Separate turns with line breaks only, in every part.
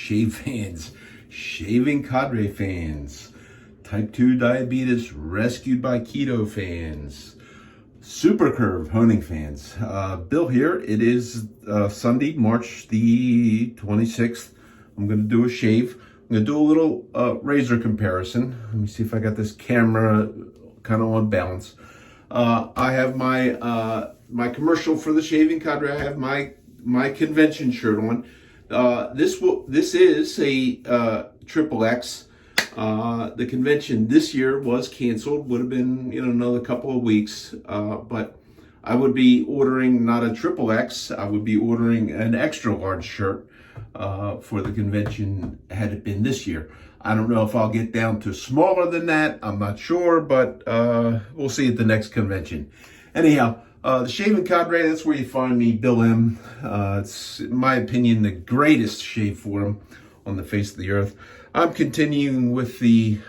shave fans, shaving cadre fans, type 2 diabetes rescued by keto fans, super curve honing fans. Bill here. It is Sunday, March the 26th. I'm going to do a shave. I'm going to do a little razor comparison. Let me see if I got this camera kind of on balance. I have my my commercial for the shaving cadre. I have my convention shirt on. This is a triple X. The convention this year was canceled. Would have been another couple of weeks. But I would be ordering not a triple X. I would be ordering an extra large shirt for the convention had it been this year. I don't know if I'll get down to smaller than that. I'm not sure, but we'll see at the next convention. Anyhow, the shaving cadre, that's where you find me, Bill M. It's, in my opinion, the greatest shave forum on the face of the earth. I'm continuing with the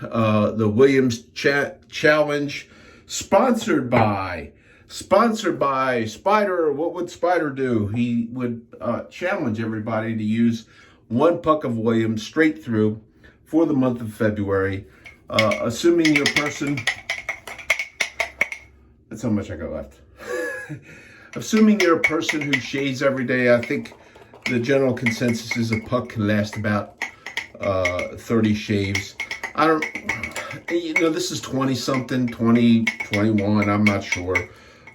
Williams Challenge, sponsored by Spider. What would Spider do? He would challenge everybody to use one puck of Williams straight through for the month of February, assuming you're a person. That's how much I got left. Assuming you're a person who shaves every day, I think the general consensus is a puck can last about 30 shaves. I don't, this is 20 something, 20, 21, I'm not sure.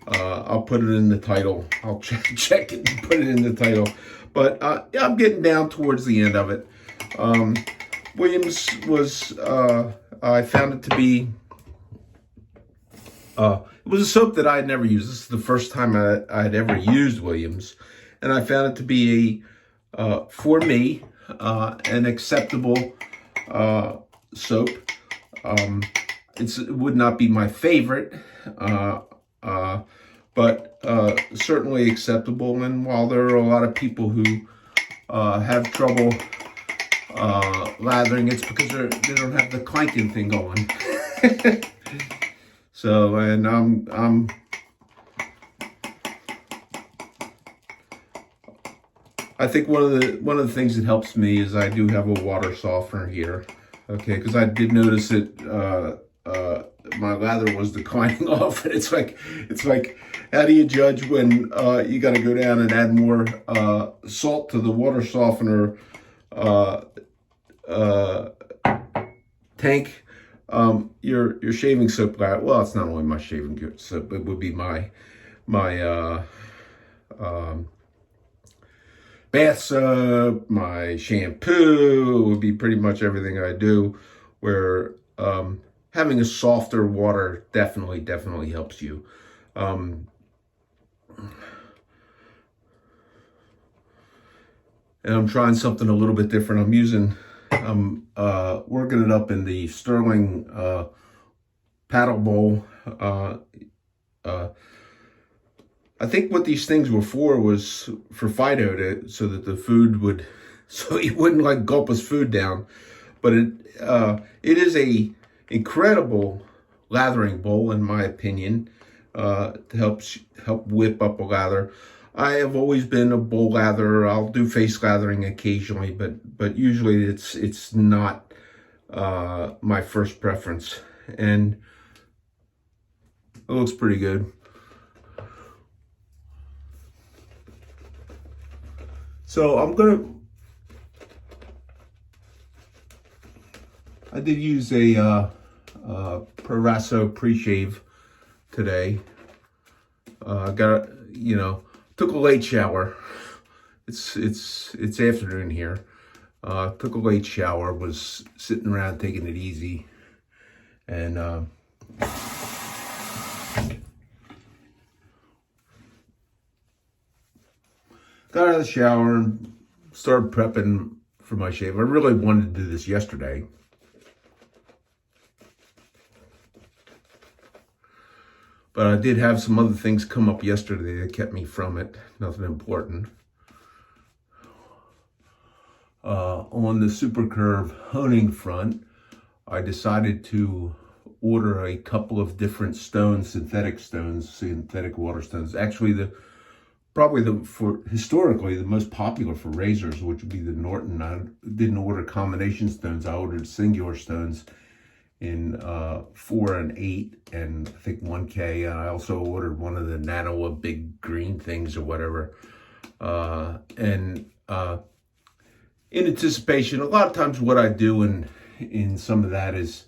I'll put it in the title. I'll check it and put it in the title. But yeah, I'm getting down towards the end of it. Williams was, I found it to be, it was a soap that I had never used. This is the first time I had ever used Williams. And I found it to be for me, an acceptable soap. It would not be my favorite, but certainly acceptable. And while there are a lot of people who have trouble lathering, it's because they don't have the clanking thing going. So, and I think one of the things that helps me is I do have a water softener here. Okay, because I did notice that my lather was declining off, and it's like how do you judge when you got to go down and add more salt to the water softener tank? Your shaving soap, well, it's not only my shaving soap, it would be my bath soap, my shampoo, would be pretty much everything I do, where having a softer water definitely helps you. And I'm trying something a little bit different. I'm working it up in the Sterling paddle bowl. I think what these things were for was for Fido, so that the food would, so he wouldn't like gulp his food down. But it is a incredible lathering bowl, in my opinion, to help whip up a lather. I have always been a bowl latherer. I'll do face lathering occasionally, but usually it's not my first preference. And it looks pretty good. So I did use a Proraso pre-shave today. Took a late shower. It's afternoon here. Took a late shower, was sitting around taking it easy, and got out of the shower and started prepping for my shave. I really wanted to do this yesterday. But I did have some other things come up yesterday that kept me from it. Nothing important. On the Super Curve honing front, I decided to order a couple of different stones, synthetic water stones. Actually, the probably historically the most popular for razors, which would be the Norton. I didn't order combination stones. I ordered singular stones in 4 and 8 and I think 1K. And I also ordered one of the Nano big green things or whatever. In anticipation, a lot of times what I do in some of that is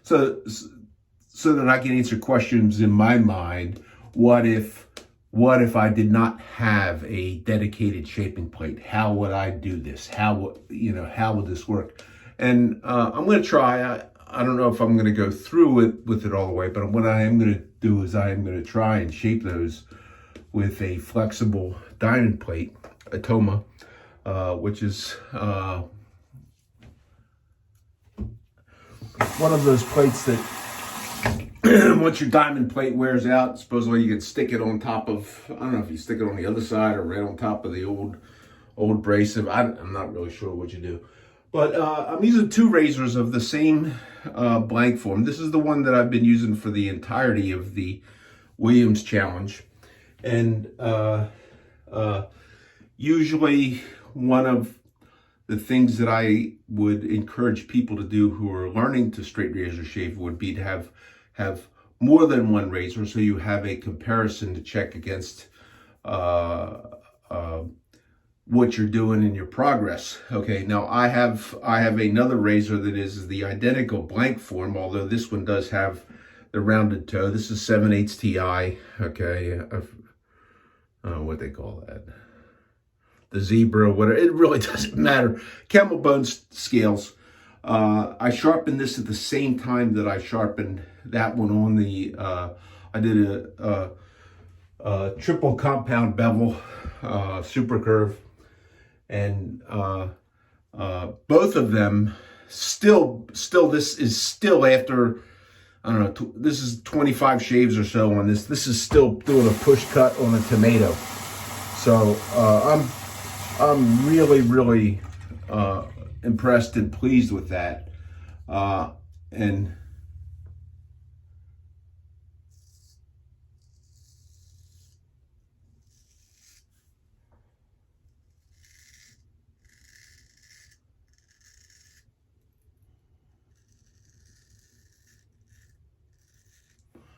so that I can answer questions in my mind. What if I did not have a dedicated shaping plate? How would I do this? How would this work? And I'm going to try. I don't know if I'm going to go through it with it all the way, but what I am going to do is I am going to try and shape those with a flexible diamond plate, a Toma, which is one of those plates that once your diamond plate wears out, supposedly you can stick it on top of, I don't know if you stick it on the other side or right on top of the old abrasive. I'm not really sure what you do. But I'm using 2 razors of the same blank form. This is the one that I've been using for the entirety of the Williams Challenge. And usually one of the things that I would encourage people to do who are learning to straight razor shave would be to have more than one razor, so you have a comparison to check against what you're doing in your progress. Okay, now I have another razor that is the identical blank form, although this one does have the rounded toe. This is 7/8 Ti. Okay, what they call that, the zebra, whatever. It really doesn't matter. Camel bone scales. I sharpened this at the same time that I sharpened that one on the. I did a triple compound bevel, super curve, and both of them still. This is still after. I don't know. This is 25 shaves or so on this. This is still doing a push cut on a tomato. So I'm really impressed and pleased with that. And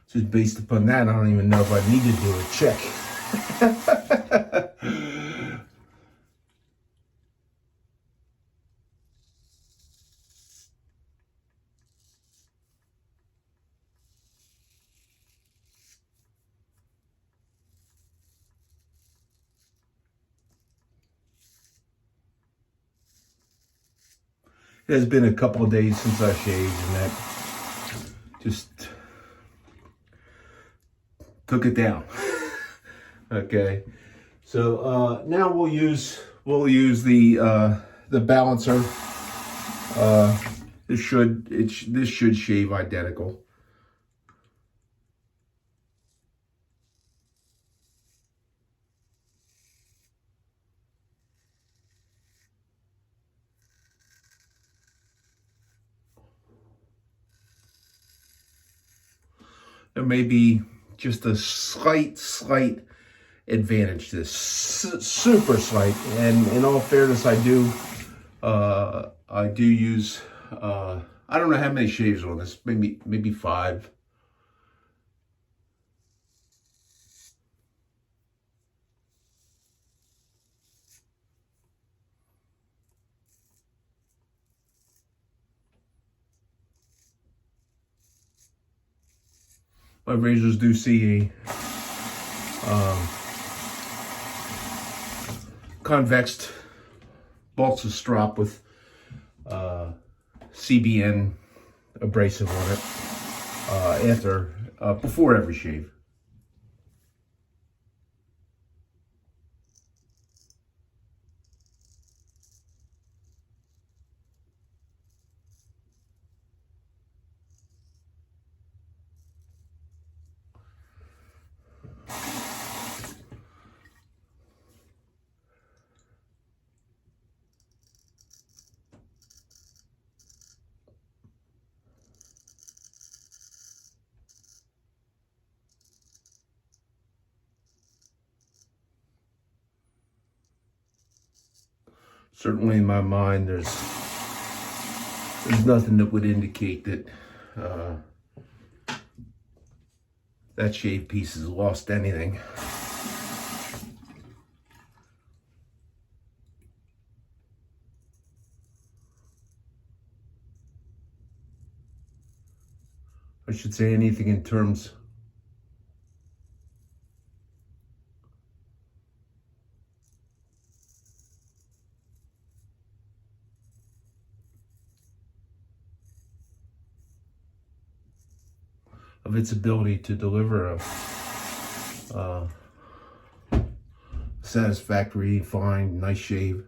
so based upon that, I don't even know if I need to do a check. It has been a couple of days since I shaved, and that just took it down. Okay, so now we'll use the balancer. This should shave identical. There may be just a slight advantage to this, super slight. And in all fairness, I do use I don't know how many shaves on this, maybe 5. My razors do see a convex balsa strop with CBN abrasive on it before every shave. certainly in my mind, there's nothing that would indicate that that shave piece has lost anything. I should say anything in terms of its ability to deliver a satisfactory, fine, nice shave.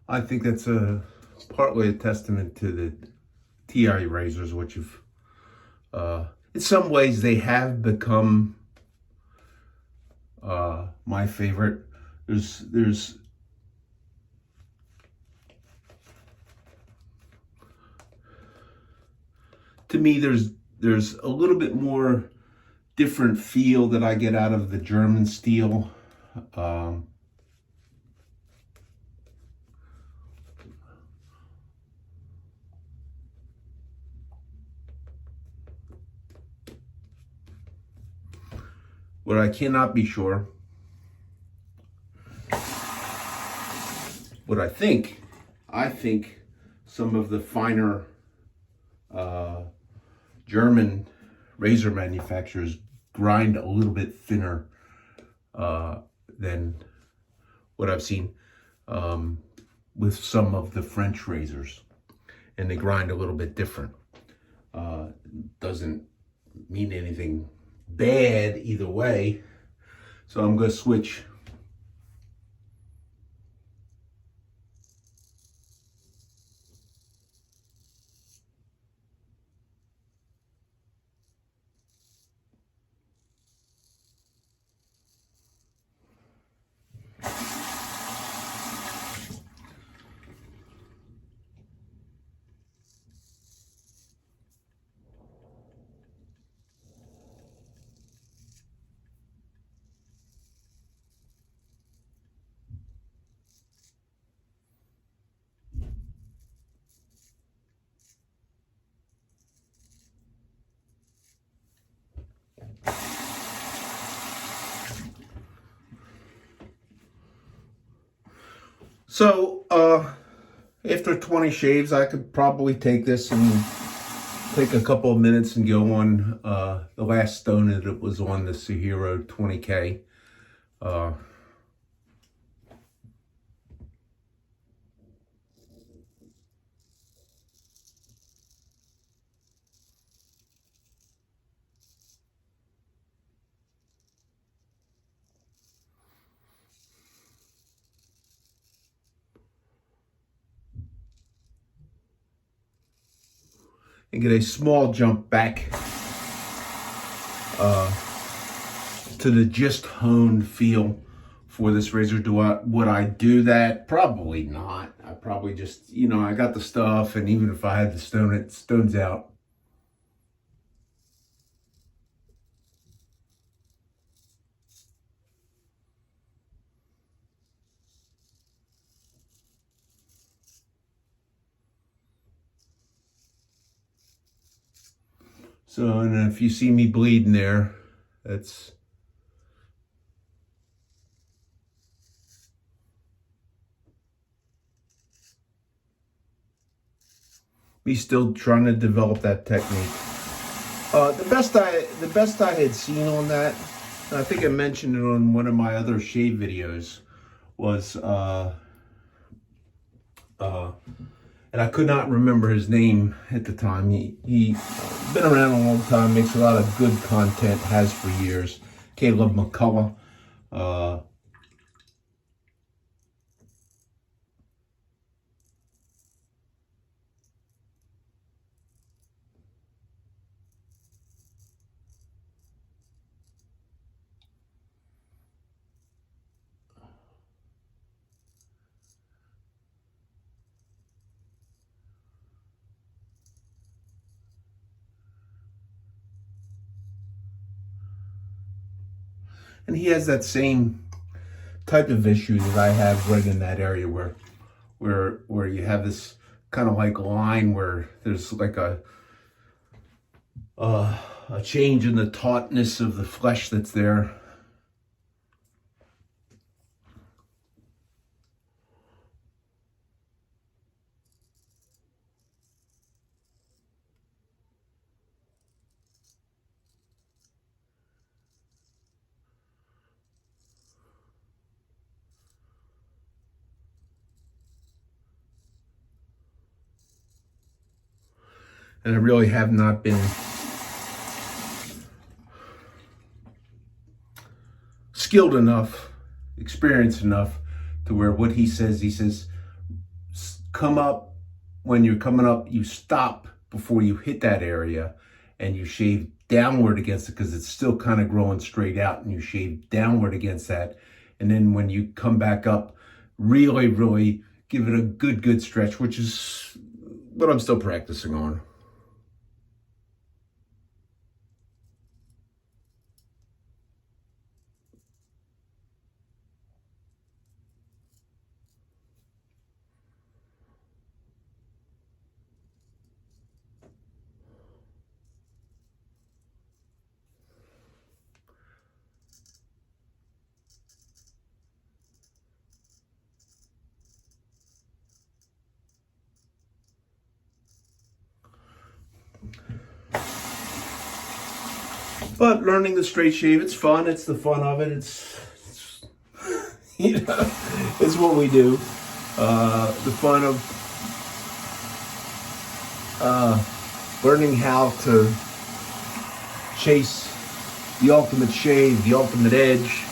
I think that's partly a testament to the Thiers razors, which have, in some ways, they have become my favorite. There's to me, there's a little bit more different feel that I get out of the German steel. What I cannot be sure, what I think some of the finer German razor manufacturers grind a little bit thinner than what I've seen with some of the French razors, and they grind a little bit different. Doesn't mean anything bad either way, so I'm going to switch. So, after 20 shaves, I could probably take this and take a couple of minutes and go on the last stone that it was on, the Thiers 20K. And get a small jump back to the just honed feel for this razor. Would I do that? Probably not. I probably just, I got the stuff, and even if I had to stone it, stones out. So, and if you see me bleeding there, that's me still trying to develop that technique. The best I had seen on that I think I mentioned it on one of my other shave videos, was and I could not remember his name at the time. He been around a long time, makes a lot of good content, has for years. Caleb McCullough. And he has that same type of issue that I have right in that area where you have this kind of like line where there's like a change in the tautness of the flesh that's there. And I really have not been skilled enough, experienced enough to where what he says, come up, when you're coming up, you stop before you hit that area and you shave downward against it because it's still kind of growing straight out, and you shave downward against that. And then when you come back up, really give it a good stretch, which is what I'm still practicing on. But learning the straight shave, it's fun. It's the fun of it. It's you know, it's what we do. The fun of learning how to chase the ultimate shave, the ultimate edge.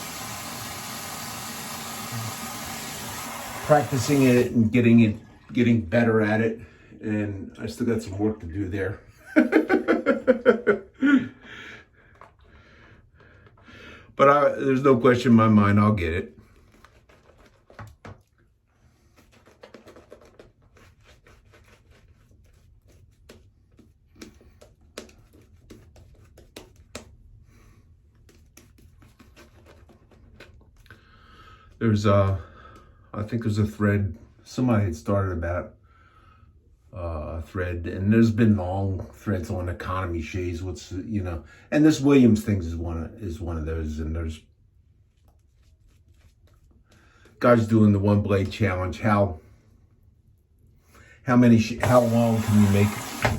Practicing it and getting better at it. And I still got some work to do there. But there's no question in my mind, I'll get it. I think there's a thread, somebody had started about a thread, and there's been long threads on economy shaves, and this Williams things is one of those, and there's guys doing the one blade challenge. How long can you make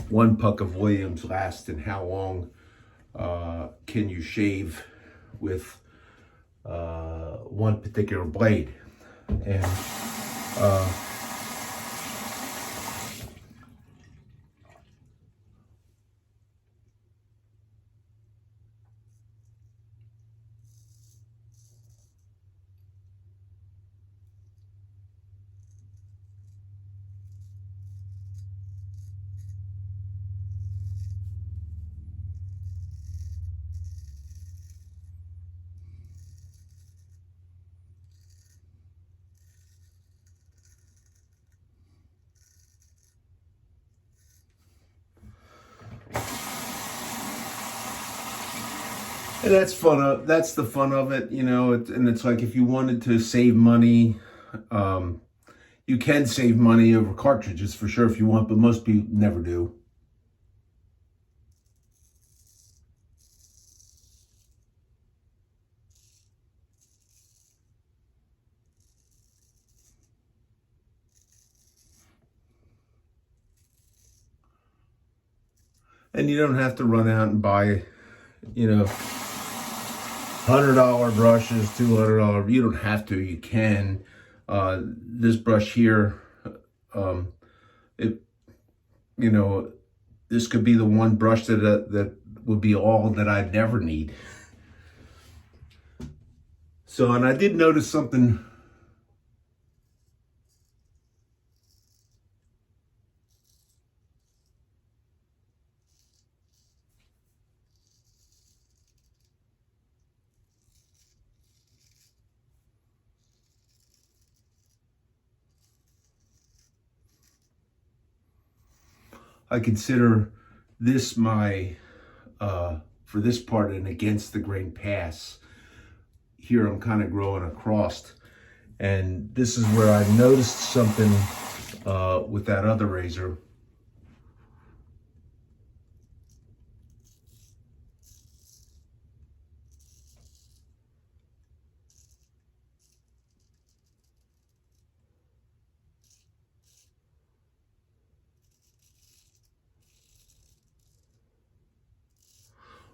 one puck of Williams last, and how long can you shave with one particular blade? And that's fun. That's the fun of it, and it's like, if you wanted to save money, you can save money over cartridges for sure if you want, but most people never do. And you don't have to run out and buy, $100 brushes, $200. You don't have to. You can. This brush here, it you know, this could be the one brush that would be all that I'd never need. So, and I did notice something. I consider this my, for this part, an against the grain pass. Here I'm kind of growing across. And this is where I noticed something with that other razor.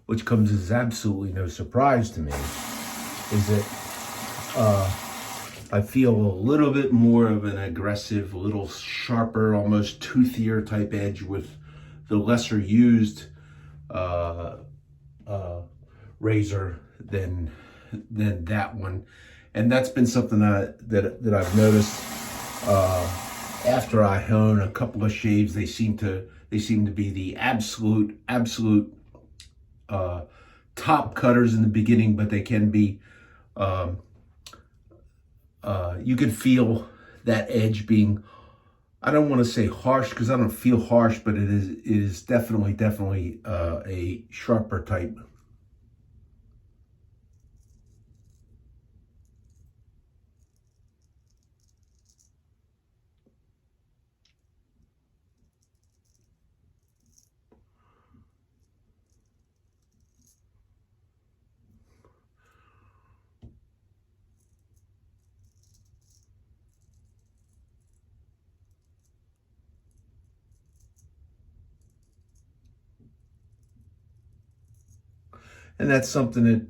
Which comes as absolutely no surprise to me, is that I feel a little bit more of an aggressive, a little sharper, almost toothier type edge with the lesser used razor than that one. And that's been something that I've noticed after I hone a couple of shaves. They seem to be the absolute top cutters in the beginning, but they can be, you can feel that edge being, I don't want to say harsh because I don't feel harsh, but it is definitely a sharper type. And that's something that,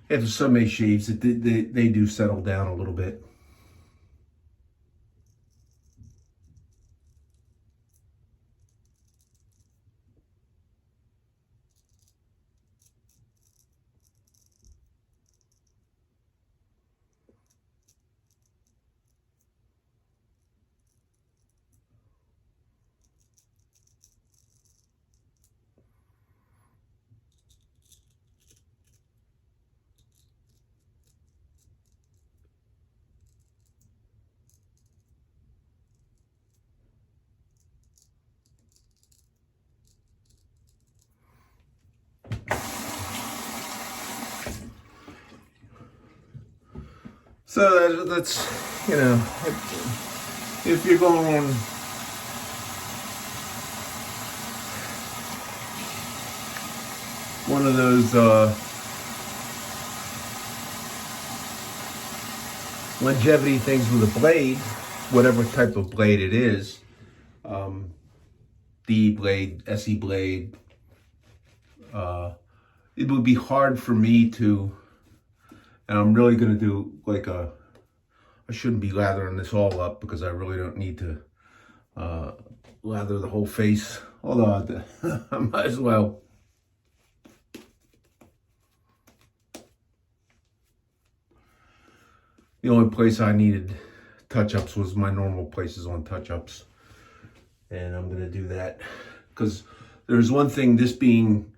after so many shaves, that they do settle down a little bit. So that's, you know, if you're going on one of those longevity things with a blade, whatever type of blade it is, D blade, SE blade, it would be hard for me to, and I'm really going to do like I shouldn't be lathering this all up because I really don't need to lather the whole face, although I might as well. The only place I needed touch-ups was my normal places on touch-ups. And I'm going to do that because there's one thing, this being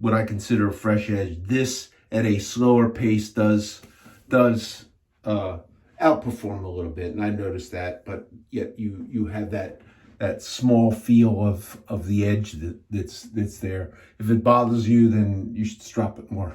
what I consider a fresh edge, this at a slower pace does outperform a little bit, and I noticed that. But yet you have that small feel of the edge that's there. If it bothers you, then you should strop it more.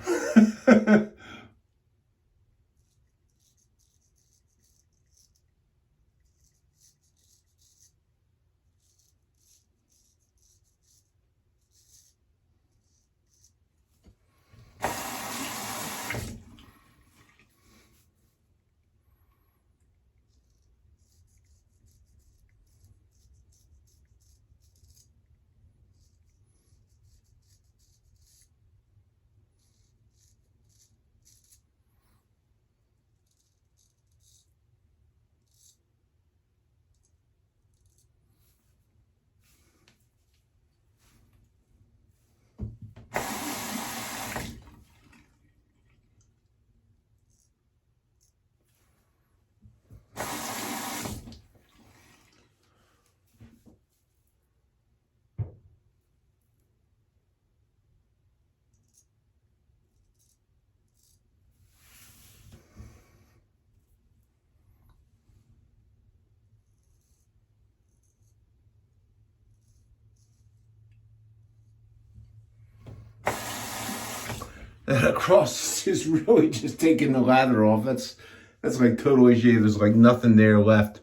That across is really just taking the lather off. That's like totally shaved. There's like nothing there left.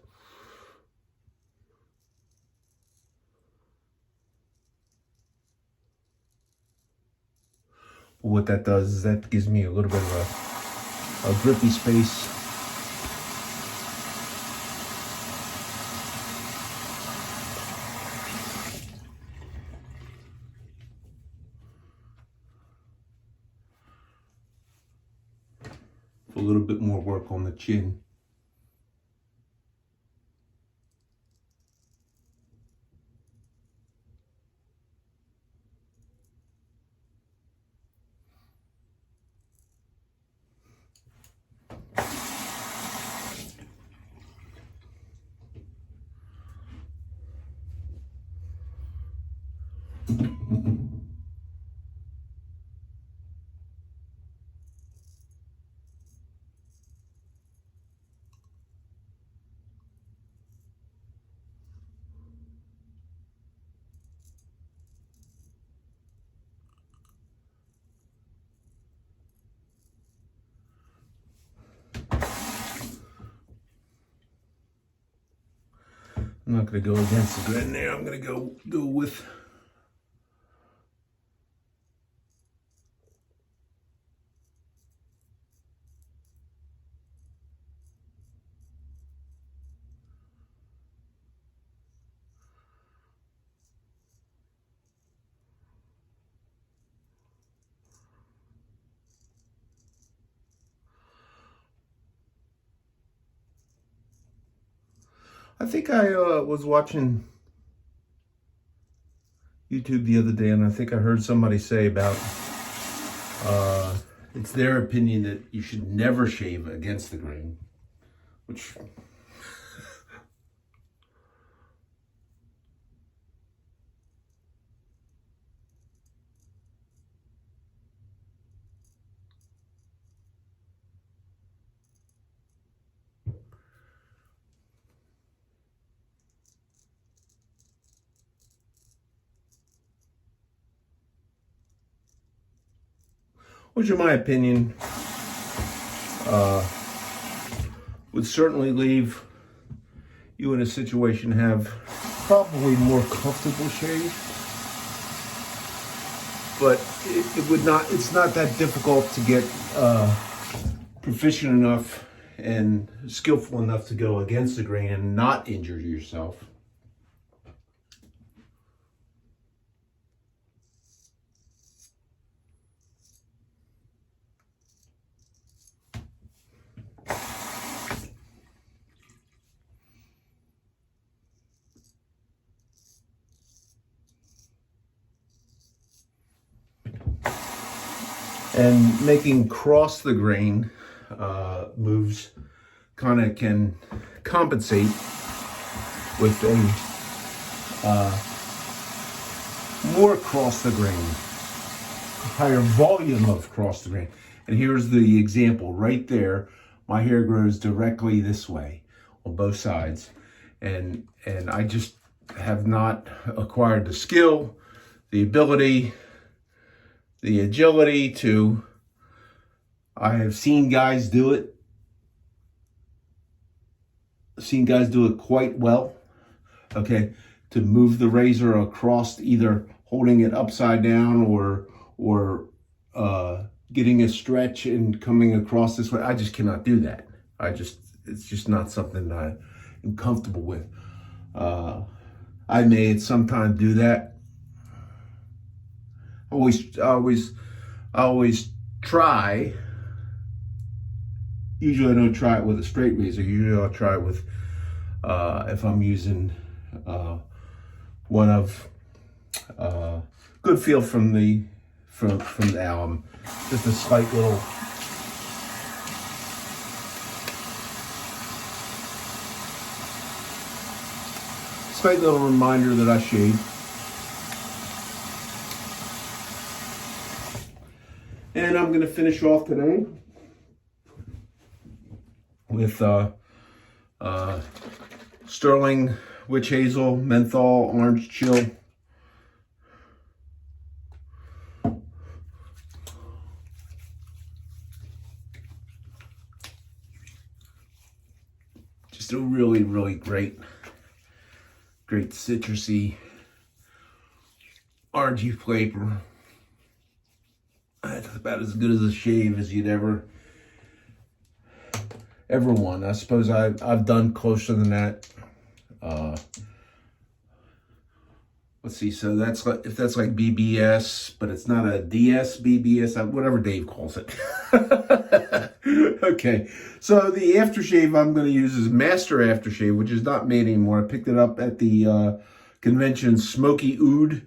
What that does is that gives me a little bit of a grippy space. A little bit more work on the chin. I'm not going to go against the grain there. I'm going to go with I think I was watching YouTube the other day, and I think I heard somebody say about it's their opinion that you should never shave against the grain, which in my opinion, would certainly leave you in a situation to have probably more comfortable shave. But it would not, it's not that difficult to get proficient enough and skillful enough to go against the grain and not injure yourself. And making cross the grain moves kind of can compensate with a more cross the grain, higher volume of cross the grain. And here's the example right there. My hair grows directly this way on both sides. And I just have not acquired the skill, the ability, the agility to, I have seen guys do it. Seen guys do it quite well. Okay, to move the razor across, either holding it upside down or getting a stretch and coming across this way. I just cannot do that. It's just not something that I'm comfortable with. I may at some time do that. I always try. Usually I don't try it with a straight razor. Usually I'll try it with, if I'm using one of good feel from the alum, just a slight little reminder that I shave. And I'm going to finish off today with sterling witch hazel, menthol, orange chill. really great. Great citrusy, orangey flavor. That's about as good as a shave as you'd ever want. I suppose I've done closer than that. Let's see. So that's like, if that's like BBS, but it's not a DS BBS, whatever Dave calls it. Okay. So the aftershave I'm going to use is Master Aftershave, which is not made anymore. I picked it up at the convention Smoky Oud.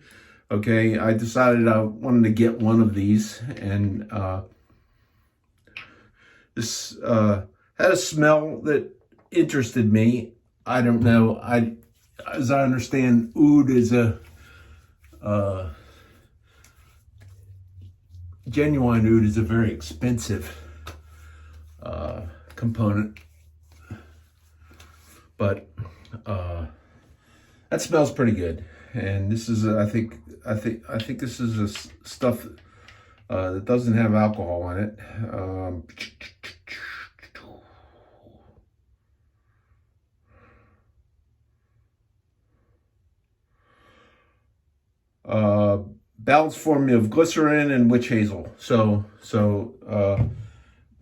Okay. I decided I wanted to get one of these, and this had a smell that interested me. I don't know. As I understand, oud is a genuine oud is a very expensive component, but that smells pretty good. And this is, I think this is a stuff that doesn't have alcohol in it. Balanced formula of glycerin and witch hazel. So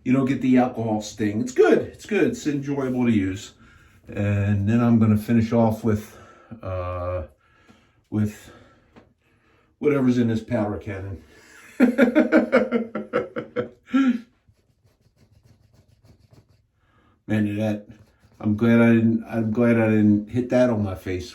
you don't get the alcohol sting. It's good. It's enjoyable to use. And then I'm going to finish off with whatever's in this powder cannon. Man, I'm glad I didn't hit that on my face.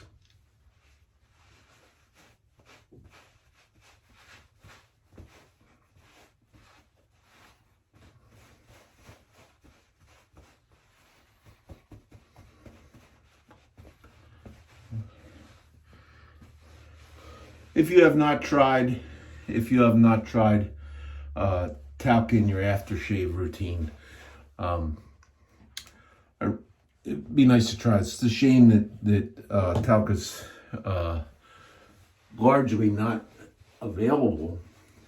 If you have not tried talc in your aftershave routine, it'd be nice to try. It's a shame that talc is largely not available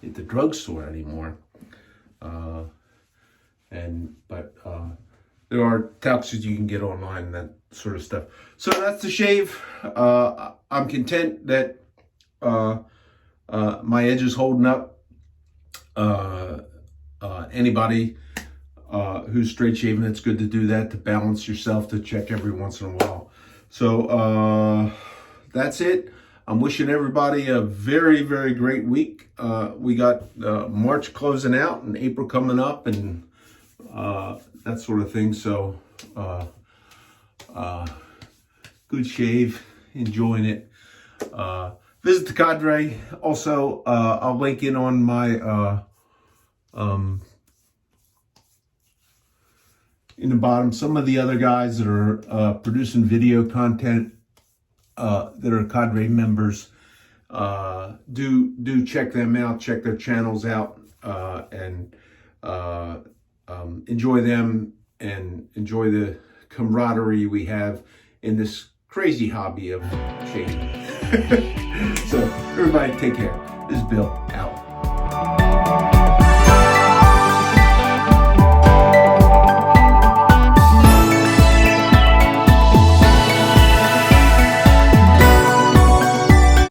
at the drugstore anymore. But there are talcs that you can get online and that sort of stuff. So that's the shave. I'm content that my edge is holding up. Anybody who's straight shaven, it's good to do that, to balance yourself, to check every once in a while. So that's it. I'm wishing everybody a very, very great week. We got March closing out and April coming up, and that sort of thing. So good shave, enjoying it. Visit the Cadre. Also, I'll link in on my in the bottom some of the other guys that are producing video content that are Cadre members. Do check them out. Check their channels out, and enjoy them and enjoy the camaraderie we have in this crazy hobby of shaving. So everybody take care. This is Bill out.